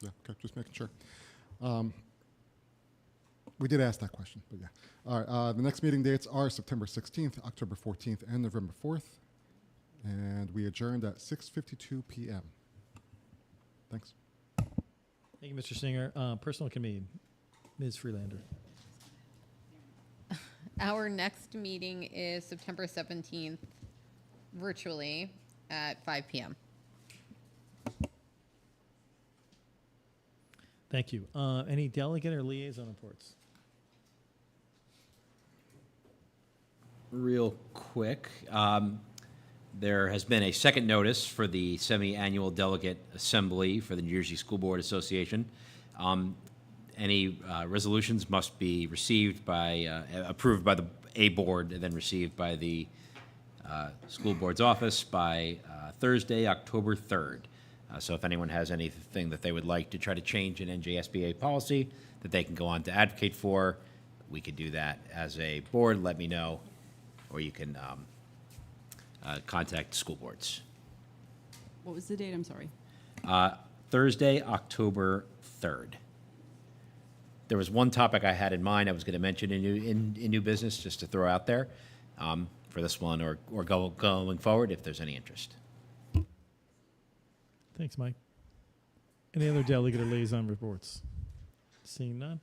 Yeah, okay, just making sure. We did ask that question, but yeah. All right, the next meeting dates are September 16th, October 14th, and November 4th. And we adjourned at 6:52 p.m. Thanks. Thank you, Mr. Singer. Personal committee, Ms. Freelander. Our next meeting is September 17th, virtually, at 5 p.m. Thank you. Any delegate or liaison reports? Real quick, there has been a second notice for the semi-annual delegate assembly for the New Jersey School Board Association. Any resolutions must be received by, approved by the A board, and then received by the school board's office by Thursday, October 3rd. So if anyone has anything that they would like to try to change in NJSBA policy that they can go on to advocate for, we could do that as a board. Let me know, or you can contact school boards. What was the date? I'm sorry. Thursday, October 3rd. There was one topic I had in mind I was going to mention in new business, just to throw out there for this one or going forward if there's any interest. Thanks, Mike. Any other delegate or liaison reports? Seeing none.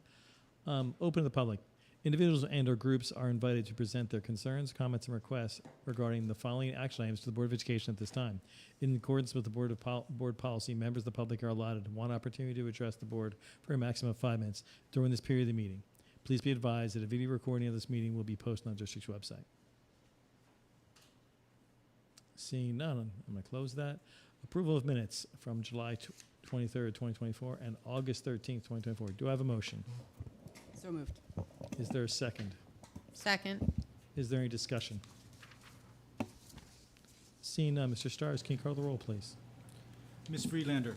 Open to the public. Individuals and/or groups are invited to present their concerns, comments, and requests regarding the following action items to the Board of Education at this time. In accordance with the board policy, members of the public are allotted one opportunity to address the board for a maximum of 5 minutes during this period of the meeting. Please be advised that a video recording of this meeting will be posted on the district's website. Seeing none, I'm going to close that. Approval of minutes from July 23rd, 2024 and August 13th, 2024. Do I have a motion? So moved. Is there a second? Second. Is there any discussion? Seeing none, Mr. Stars, can you call the roll, please? Ms. Freelander.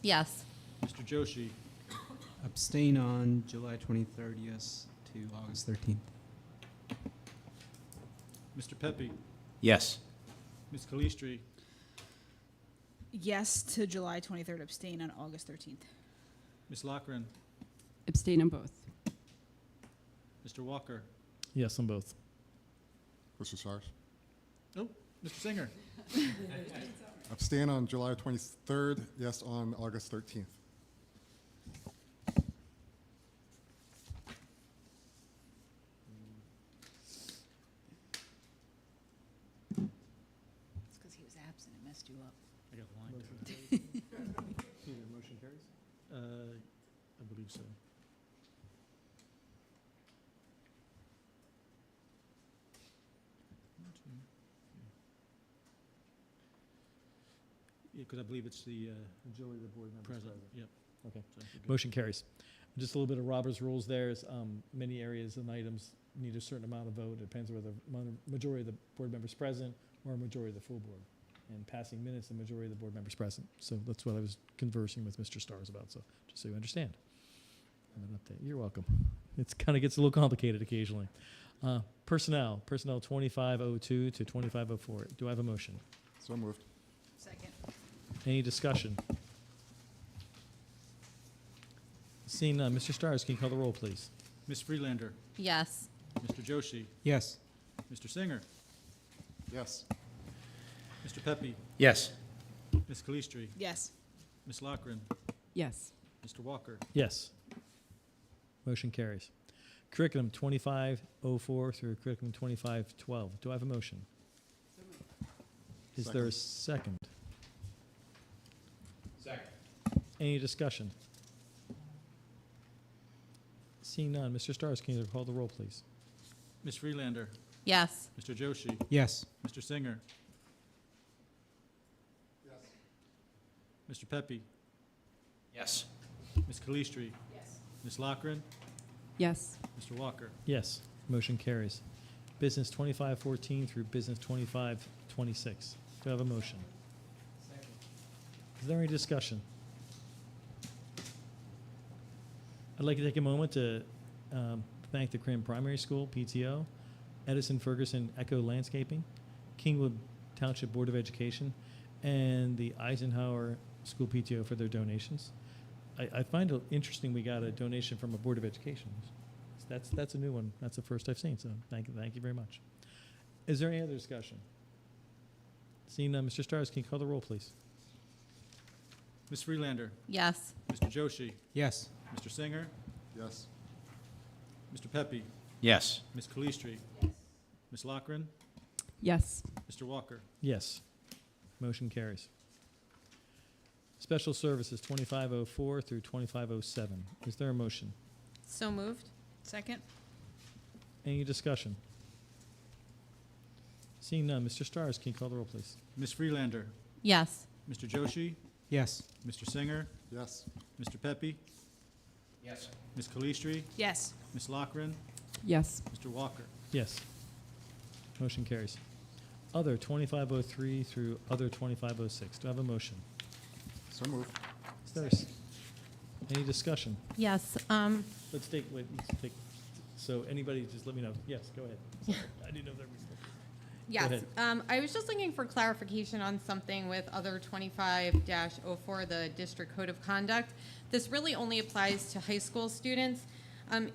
Yes. Mr. Joshi. Abstain on July 23rd, yes, to August 13th. Mr. Pepe. Yes. Ms. Calistri. Yes to July 23rd, abstain on August 13th. Ms. Lochran. Abstain on both. Mr. Walker. Yes, on both. Mr. Sars? Oh, Mr. Singer. Abstain on July 23rd, yes on August 13th. It's because he was absent. It messed you up. I got blind. Motion carries? I believe so. Yeah, because I believe it's the Majority of the board members president. Yep. Okay. So we're good. Motion carries. Just a little bit of Robert's rules there is many areas and items need a certain amount of vote. It depends whether majority of the board members present or a majority of the full board. And passing minutes, the majority of the board members present. So that's what I was conversing with Mr. Stars about. So just so you understand. And an update. You're welcome. It kind of gets a little complicated occasionally. Personnel 2502 to 2504. Do I have a motion? So moved. Second. Any discussion? Seeing none, Mr. Stars, can you call the roll, please? Ms. Freelander. Yes. Mr. Joshi. Yes. Mr. Singer. Yes. Mr. Pepe. Yes. Ms. Calistri. Yes. Ms. Lochran. Yes. Mr. Walker. Yes. Motion carries. Curriculum 2504 through curriculum 2512. Do I have a motion? Is there a second? Second. Any discussion? Seeing none, Mr. Stars, can you call the roll, please? Ms. Freelander. Yes. Mr. Joshi. Yes. Mr. Singer. Mr. Pepe. Yes. Ms. Calistri. Yes. Ms. Lochran. Yes. Mr. Walker. Yes. Motion carries. Business 2514 through business 2526. Do I have a motion? Is there any discussion? I'd like to take a moment to thank the Crim Primary School, PTO, Edison Ferguson Echo Landscaping, Kingwood Township Board of Education, and the Eisenhower School PTO for their donations. I find it interesting we got a donation from a Board of Education. That's a new one. That's the first I've seen, so thank you very much. Is there any other discussion? Seeing none, Mr. Stars, can you call the roll, please? Ms. Freelander. Yes. Mr. Joshi. Yes. Mr. Singer. Yes. Mr. Pepe. Yes. Ms. Calistri. Ms. Lockren. Yes. Mr. Walker. Yes. Motion carries. Special Services 2504 through 2507. Is there a motion? So moved. Second? Any discussion? Seeing none, Mr. Stars, can you call the roll, please? Ms. Freelander. Yes. Mr. Joshi. Yes. Mr. Singer. Yes. Mr. Pepe. Yes. Ms. Calistri. Yes. Ms. Lockren. Yes. Mr. Walker. Yes. Motion carries. Other 2503 through other 2506. Do I have a motion? So moved. Is there any discussion? Yes. Let's take, so anybody just let me know. Yes, go ahead. Sorry, I didn't know there was. Yes. ahead. I was just looking for clarification on something with other 25-04, the District Code of Conduct. This really only applies to high school students.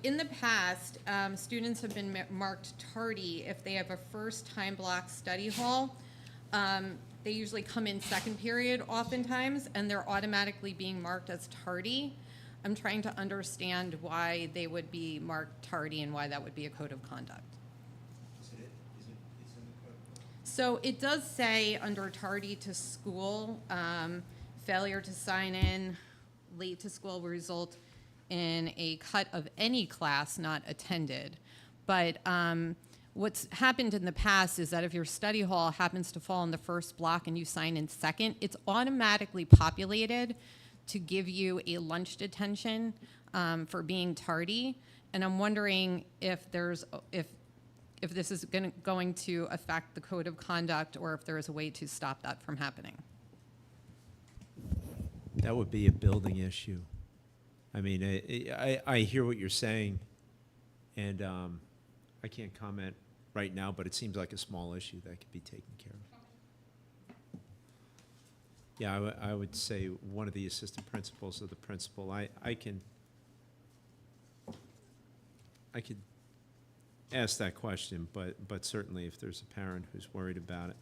In the past, students have been marked tardy if they have a first-time block study hall. They usually come in second period oftentimes, and they're automatically being marked as tardy. I'm trying to understand why they would be marked tardy and why that would be a code of conduct. So it does say under tardy to school, failure to sign in, late to school will result in a cut of any class not attended. But what's happened in the past is that if your study hall happens to fall in the first block and you sign in second, it's automatically populated to give you a lunch detention for being tardy. And I'm wondering if this is going to affect the code of conduct or if there is a way to stop that from happening. That would be a building issue. I mean, I hear what you're saying, and I can't comment right now, but it seems like a small issue that could be taken care of. Yeah, I would say one of the assistant principals or the principal, I could ask that question, but certainly if there's a parent who's worried about it.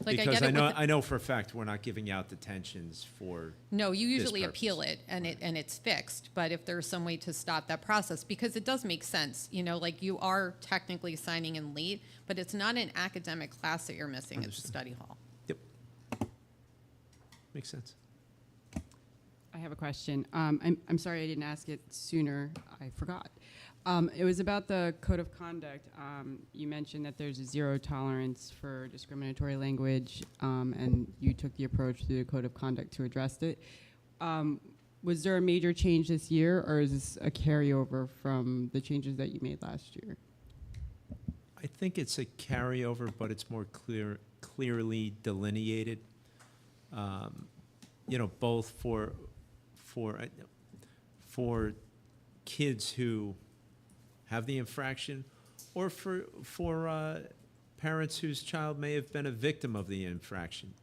Like, because I get it I know for a fact we're not giving out detentions for. No, you usually purpose. appeal it and it's fixed. But if there's some way to stop that process, because it does make sense, like you are technically signing in late, but it's not an academic class that you're missing at the Understood. study hall. Yep. Makes sense. I have a question. I'm sorry I didn't ask it sooner. I forgot. It was about the code of conduct. You mentioned that there's a zero tolerance for discriminatory language, and you took the approach through the code of conduct to address it. Was there a major change this year, or is this a carryover from the changes that you made last year? I think it's a carryover, but it's more clearly delineated. Both for kids who have the infraction, or for parents whose child may have been a victim of the infraction,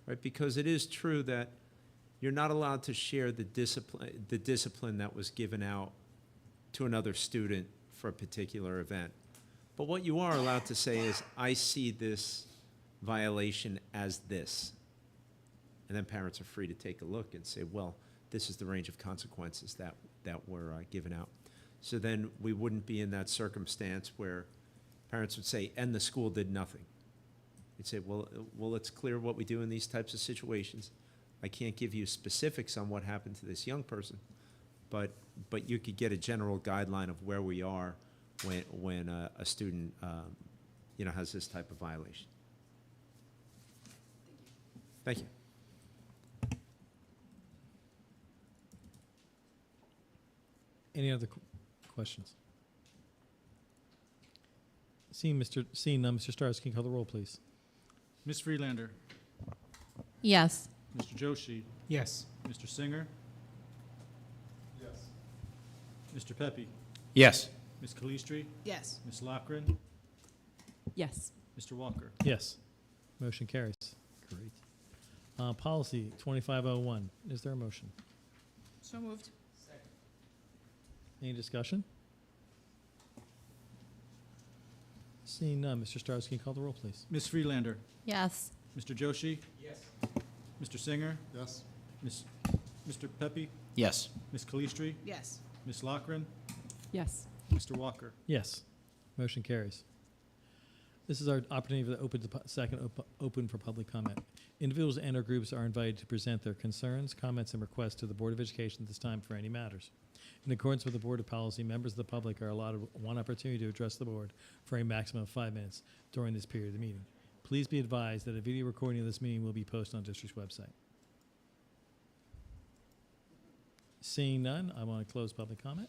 right? Because it is true that you're not allowed to share the discipline that was given out to another student for a particular event. But what you are allowed to say is, I see this violation as this. And then parents are free to take a look and say, well, this is the range of consequences that were given out. So then we wouldn't be in that circumstance where parents would say, and the school did nothing. You'd say, well, it's clear what we do in these types of situations. I can't give you specifics on what happened to this young person, but you could get a general guideline of where we are when a student has this type of violation. Thank you. Any other questions? Seeing none, Mr. Stars, can you call the roll, please? Ms. Freelander. Yes. Mr. Joshi. Yes. Mr. Singer. Yes. Mr. Pepe. Yes. Ms. Calistri. Yes. Ms. Lockren. Yes. Mr. Walker. Yes. Motion carries. Great. Policy 2501. Is there a motion? So moved. Any discussion? Seeing none, Mr. Stars, can you call the roll, please? Ms. Freelander. Yes. Mr. Joshi. Yes. Mr. Singer. Yes. Mr. Pepe. Yes. Ms. Calistri. Yes. Ms. Lockren. Yes. Mr. Walker. Yes. Motion carries. This is our opportunity for the open for public comment. Individuals and or groups are invited to present their concerns, comments, and requests to the Board of Education at this time for any matters. In accordance with the Board of Policy, members of the public are allotted one opportunity to address the Board for a maximum of 5 minutes during this period of the meeting. Please be advised that a video recording of this meeting will be posted on district's website. Seeing none, I want to close public comment.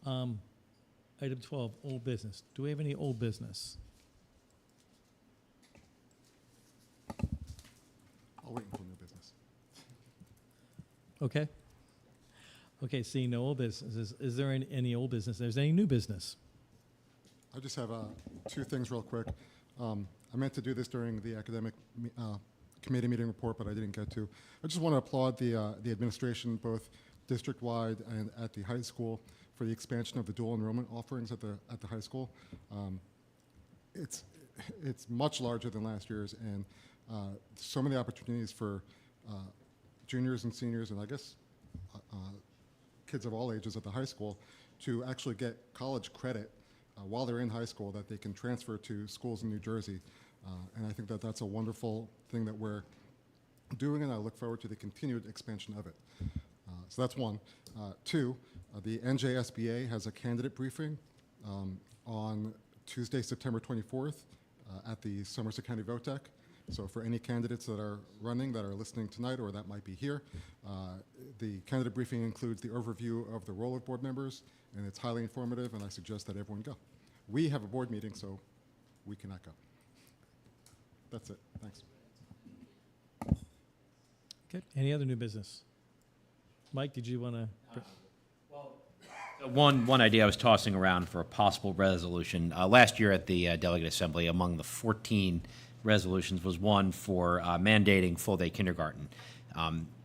Item 12, old business. Do we have any old business? I'll wait until new business. Okay. Okay, seeing no old business, is there any old business? There's any new business? I just have two things real quick. I meant to do this during the academic committee meeting report, but I didn't get to. I just want to applaud the administration, both district-wide and at the high school, for the expansion of the dual enrollment offerings at the high school. It's much larger than last year's, and so many opportunities for juniors and seniors, and I guess kids of all ages at the high school to actually get college credit while they're in high school that they can transfer to schools in New Jersey. And I think that that's a wonderful thing that we're doing, and I look forward to the continued expansion of it. So that's one. Two, the NJSBA has a candidate briefing on Tuesday, September 24th at the Somerset County Vote Deck. So for any candidates that are running, that are listening tonight, or that might be here, the candidate briefing includes the overview of the role of board members, and it's highly informative, and I suggest that everyone go. We have a board meeting, so we cannot go. That's it. Thanks. Okay, any other new business? Mike, did you want to? One idea I was tossing around for a possible resolution, last year at the Delegate Assembly, among the 14 resolutions was one for mandating full-day kindergarten.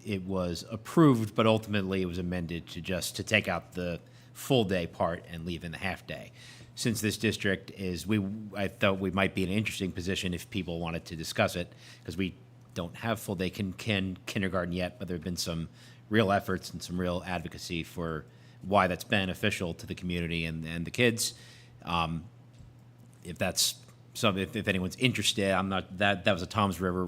It was approved, but ultimately it was amended to take out the full-day part and leave in the half-day. Since this district I thought we might be in an interesting position if people wanted to discuss it, because we don't have full-day kindergarten yet, but there have been some real efforts and some real advocacy for why that's beneficial to the community and the kids. If that's if anyone's interested, I'm not. That was a Toms River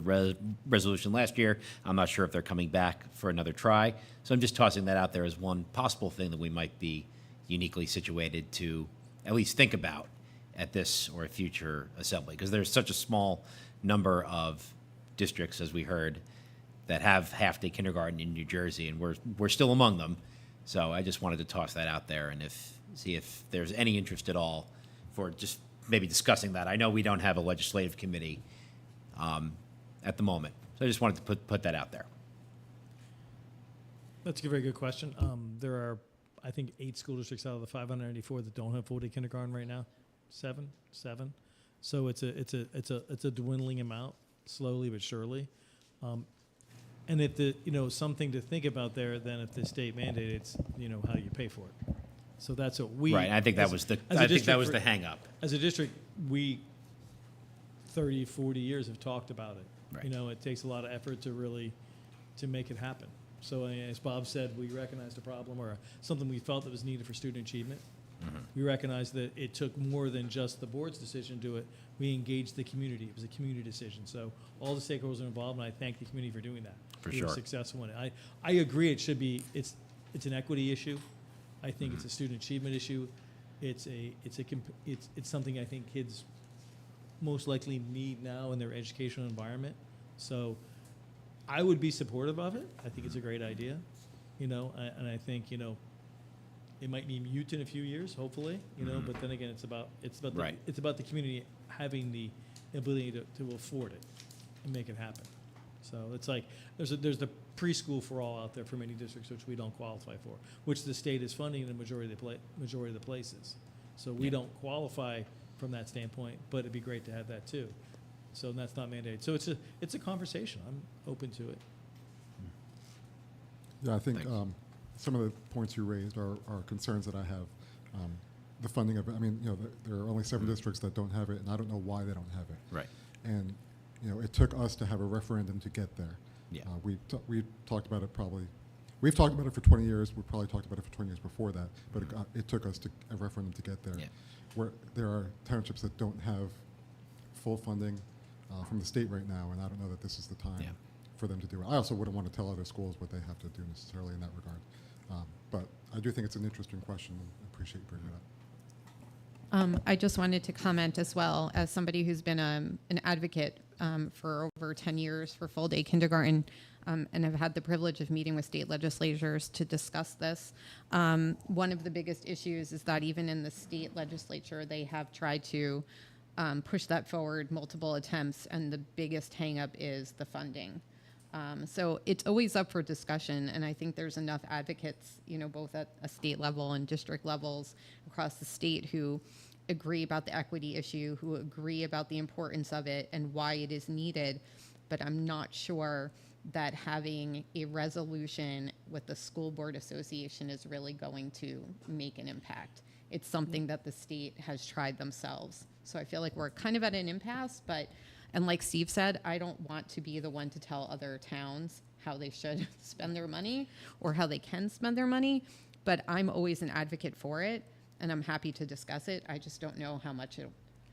resolution last year. I'm not sure if they're coming back for another try. So I'm just tossing that out there as one possible thing that we might be uniquely situated to at least think about at this or a future assembly, because there's such a small number of districts, as we heard, that have half-day kindergarten in New Jersey, and we're still among them. So I just wanted to toss that out there and see if there's any interest at all for just maybe discussing that. I know we don't have a legislative committee at the moment, so I just wanted to put that out there. That's a very good question. There are, I think, 8 school districts out of the 594 that don't have full-day kindergarten right now. Seven. So it's a dwindling amount, slowly but surely. And if something to think about there, then if the state mandated, it's how you pay for it. So that's what we. Right. I think that was the hang up. As a district, we 30, 40 years have talked about it. Right. It takes a lot of effort to make it happen. So as Bob said, we recognized a problem or something we felt that was needed for student achievement. Mm-hmm. We recognized that it took more than just the board's decision to do it. We engaged the community. It was a community decision. So all the stakeholders are involved, and I thank the community for doing that. For sure. Were successful in it. I agree. It should be. It's an equity issue. I think it's a student achievement issue. It's something I think kids most likely need now in their educational environment. So I would be supportive of it. I think it's a great idea, and I think it might be mute in a few years, hopefully, But then again, it's about Right. it's about the community having the ability to afford it and make it happen. So it's like there's the preschool for all out there for many districts which we don't qualify for, which the state is funding in the majority of the places. So we don't qualify from that standpoint, but it'd be great to have that too. So that's not mandated. So it's a conversation. I'm open to it. Yeah, I think some of the points you raised are concerns that I have. The funding of it, I mean, there are only 7 districts that don't have it, and I don't know why they don't have it. Right. And, it took us to have a referendum to get there. Yeah. We talked about it probably, we've talked about it for 20 years, we probably talked about it for 20 years before that, but it took us to a referendum to get there. Yeah. Where there are townships that don't have full funding from the state right now, and I don't know that this is the time Yeah. for them to do it. I also wouldn't want to tell other schools what they have to do necessarily in that regard. But I do think it's an interesting question, and I appreciate you bringing it up. I just wanted to comment as well, as somebody who's been an advocate for over 10 years for full-day kindergarten, and have had the privilege of meeting with state legislatures to discuss this. One of the biggest issues is that even in the state legislature, they have tried to push that forward multiple attempts, and the biggest hang-up is the funding. So it's always up for discussion, and I think there's enough advocates, both at a state level and district levels across the state who agree about the equity issue, who agree about the importance of it and why it is needed. But I'm not sure that having a resolution with the school board association is really going to make an impact. It's something that the state has tried themselves. So I feel like we're kind of at an impasse, and like Steve said, I don't want to be the one to tell other towns how they should spend their money or how they can spend their money, but I'm always an advocate for it, and I'm happy to discuss it. I just don't know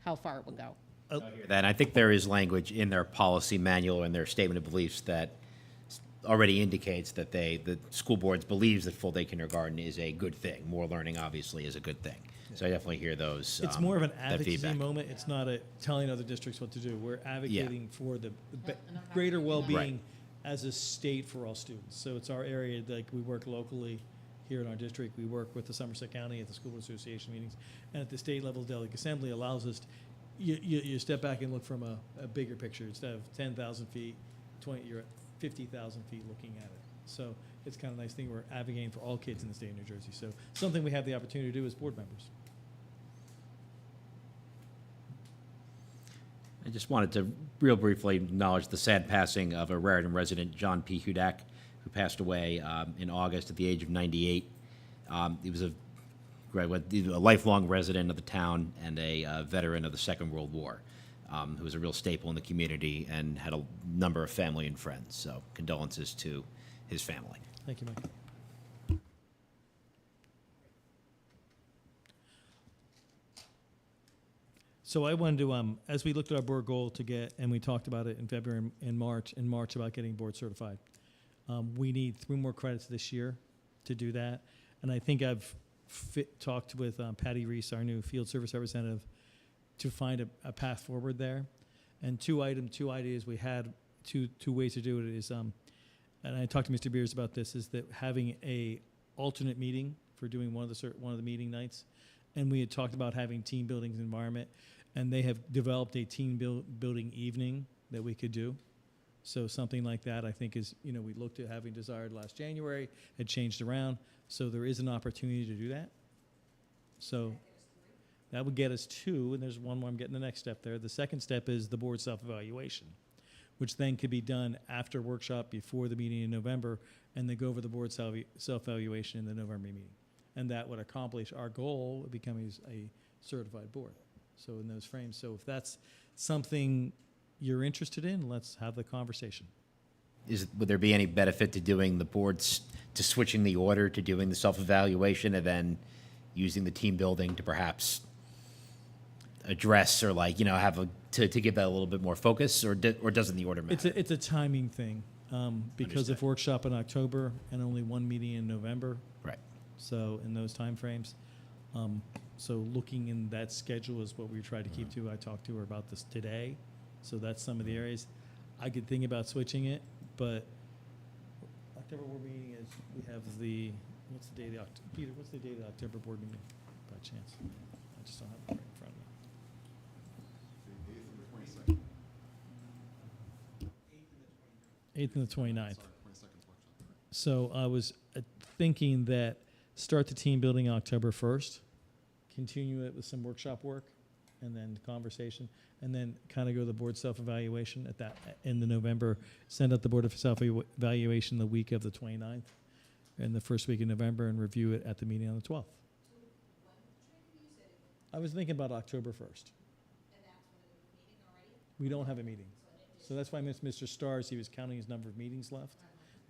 how far it will go. That I think there is language in their policy manual and their statement of beliefs that already indicates that the school boards believes that full-day kindergarten is a good thing. More learning, obviously, is a good thing. So I definitely hear those. It's more of an that advocacy feedback. moment. It's not a telling other districts what to do. We're advocating for the greater well-being Right. as a state for all students. So it's our area, like we work locally here in our district. We work with the Somerset County at the school association meetings. And at the state level, delegate assembly allows us, you step back and look from a bigger picture. Instead of 10,000 feet, you're at 50,000 feet looking at it. So it's kind of a nice thing. We're advocating for all kids in the state of New Jersey. So something we have the opportunity to do as board members. I just wanted to real briefly acknowledge the sad passing of a Raritan resident, John P. Hudak, who passed away in August at the age of 98. He was a lifelong resident of the town and a veteran of the Second World War, who was a real staple in the community and had a number of family and friends. So condolences to his family. Thank you, Mike. So I wanted to, as we looked at our board goal to get, and we talked about it in February and March about getting board certified. We need 3 more credits this year to do that. And I think I've talked with Patty Reese, our new field service representative, to find a path forward there. And two ideas we had, two ways to do it is, and I talked to Mr. Beers about this, is that having a alternate meeting for doing one of the meeting nights. And we had talked about having team buildings environment, and they have developed a team building evening that we could do. So something like that, I think, is, we looked at having desired last January, had changed around. So there is an opportunity to do that. So that would get us 2, and there's one more, I'm getting the next step there. The second step is the board self-evaluation, which then could be done after workshop, before the meeting in November, and then go over the board self-evaluation in the November meeting. And that would accomplish our goal of becoming a certified board. So in those frames. So if that's something you're interested in, let's have the conversation. Would there be any benefit to doing the boards, to switching the order to doing the self-evaluation and then using the team building to perhaps address or have to give that a little bit more focus, or doesn't the order matter? It's a timing thing because Understood. of workshop in October and only one meeting in November. Right. So in those timeframes, so looking in that schedule is what we try to keep to. I talked to her about this today, so that's some of the areas. I could think about switching it, but October board meeting is, we have what's the date of Peter, what's the date of the October board meeting, by chance? I just don't have it right in front of me. 8th and the 29th. So I was thinking that start the team building October 1st, continue it with some workshop work, and then conversation, and then kind of go to the board self-evaluation in the November, send out the board of self-evaluation the week of the 29th, in the first week of November and review it at the meeting on the 12th. I was thinking about October 1st. We don't have a meeting. So that's why Mr. Stars, he was counting his number of meetings left,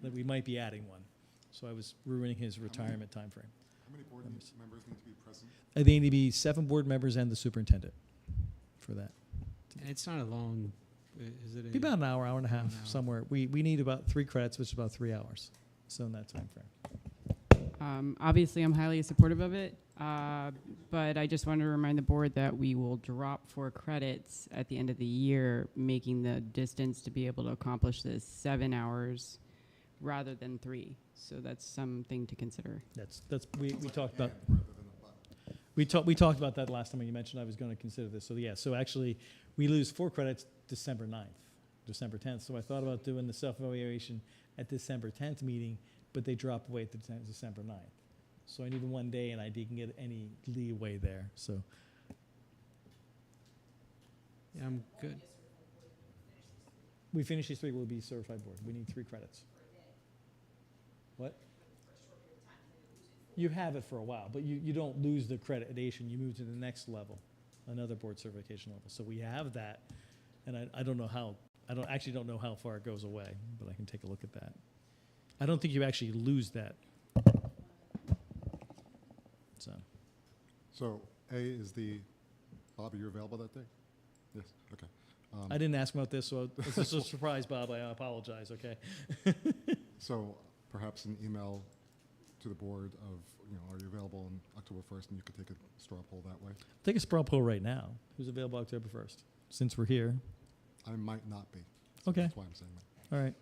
that we might be adding one. So I was ruining his retirement timeframe. How many board members need to be present? I think there need to be 7 board members and the superintendent for that. And it's not a long, is it? Be about an hour, hour and a half, An hour. somewhere. We need about 3 credits, which is about 3 hours. So in that time frame. Obviously, I'm highly supportive of it, but I just wanted to remind the board that we will drop 4 credits at the end of the year, making the distance to be able to accomplish this 7 hours rather than 3. So that's something to consider. We talked about. We talked about that last time when you mentioned I was going to consider this. So yeah, so actually we lose 4 credits December 9th, December 10th. So I thought about doing the self-evaluation at December 10th meeting, but they drop away at December 9th. So I need 1 day and I didn't get any leeway there. So Yeah, I'm good. we finish these 3, we'll be certified board. We need 3 credits. What? You have it for a while, but you don't lose the accreditation. You move to the next level, another board certification level. So we have that, and I don't know how, I don't know how far it goes away, but I can take a look at that. I don't think you actually lose that. So A is the, Bob, are you available that day? Yes, okay. I didn't ask about this, so it's just a surprise, Bob. I apologize, okay? So perhaps an email to the board of, are you available on October 1st, and you could take a straw poll that way? Take a straw poll right now. Who's available October 1st? Since we're here. I might not be. So Okay. That's why I'm saying that. All right.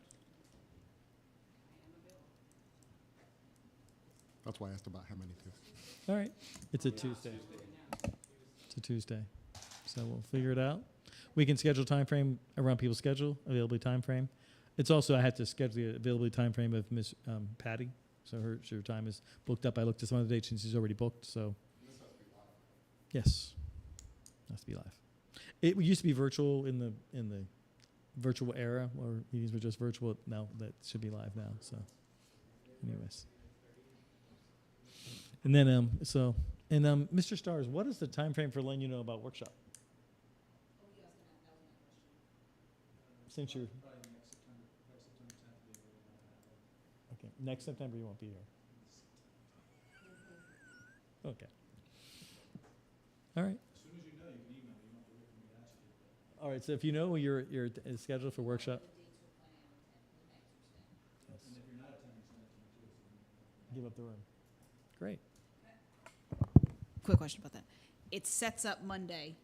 That's why I asked about how many too. All right. It's a Tuesday. It's a Tuesday. So we'll figure it out. We can schedule time frame around people's schedule, availability time frame. It's also, I had to schedule the availability time frame of Miss Patty. So her time is booked up. I looked at some other dates and she's already booked, so. Yes. Has to be live. It used to be virtual in the virtual era, or meetings were just virtual. Now that should be live now, so anyways. And then, Mr. Stars, what is the time frame for letting you know about workshop? Since you're. Okay, next September you won't be here. Okay. All right. All right, so if you know your schedule for workshop. Yes. Give up the room. Great. Quick question about that. It sets up Monday,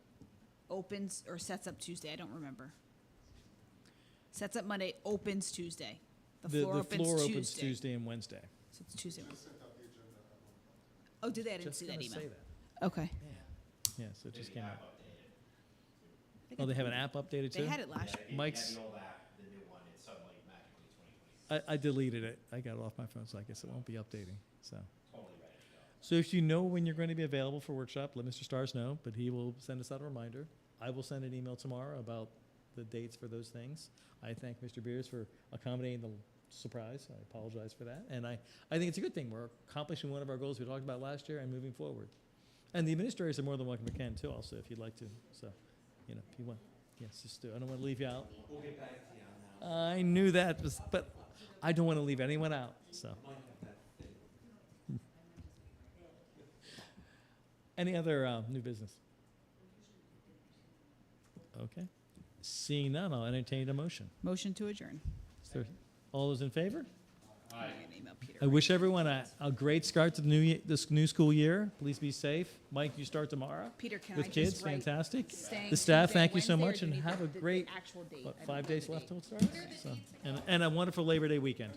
opens, or sets up Tuesday, I don't remember. Sets up Monday, opens Tuesday. The floor opens Tuesday and Wednesday. So it's Tuesday. Oh, did they? I didn't Just see that gonna email. say that. Okay. Yeah, so it just came out. Oh, they have an app updated too? They had it last year. Mike's. The new one, it's suddenly magically 2026. I deleted it. I got it off my phone, so I guess it won't be updating. So. Totally ready to go. So if you know when you're going to be available for workshop, let Mr. Stars know, but he will send us out a reminder. I will send an email tomorrow about the dates for those things. I thank Mr. Beers for accommodating the surprise. I apologize for that. And I think it's a good thing. We're accomplishing one of our goals we talked about last year and moving forward. And the administrators are more than welcome to Ken too, also, if you'd like to. So, if you want. Yes, just do. I don't want to leave you out. We'll get back to you on that. I knew that, but I don't want to leave anyone out, so. Any other new business? Okay. Seeing none, I'll entertain a motion. Motion to adjourn. All those in favor? I'm gonna email Peter. I wish everyone a great start to this new school year. Please be safe. Mike, you start tomorrow Peter, can I with just kids. write Fantastic. staying The staff, Tuesday, thank you so Wednesday, or much, do you and need have a the great, actual date? I don't 5 know days the left date. till it starts? So, and a wonderful Labor Day weekend.